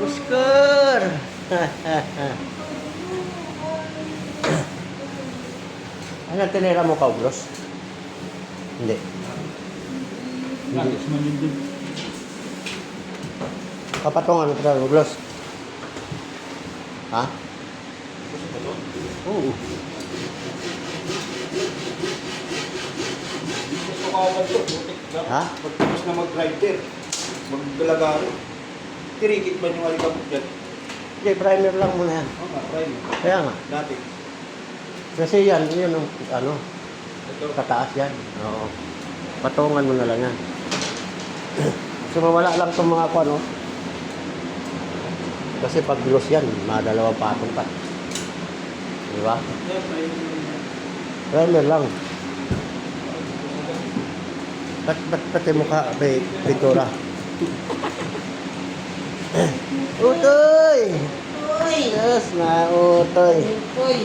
Oscar! Ano, tinira mo ka, Bros? Hindi. Gatis man yun din. Kapatong ano pa, Bros? Ha? Oo. Gusto ko awal to. Ha? Pagtapos na mag-rider, magdalagaro. Tirikit ba yung alikabok dyan? Hindi, primer lang muna yan. Oo nga, primer. Kaya nga. Dati. Kasi yan, yun ang, ano, Ito. kataas yan. Oo. Patungan mo na lang yan. So, mawala lang itong mga ano. Kasi pag gloss yan, madalawang patong pa. Di ba? Yan, primer. Primer lang. Pati mukha, pintura. Utoy! Uy! Yes, na utoy. Uy!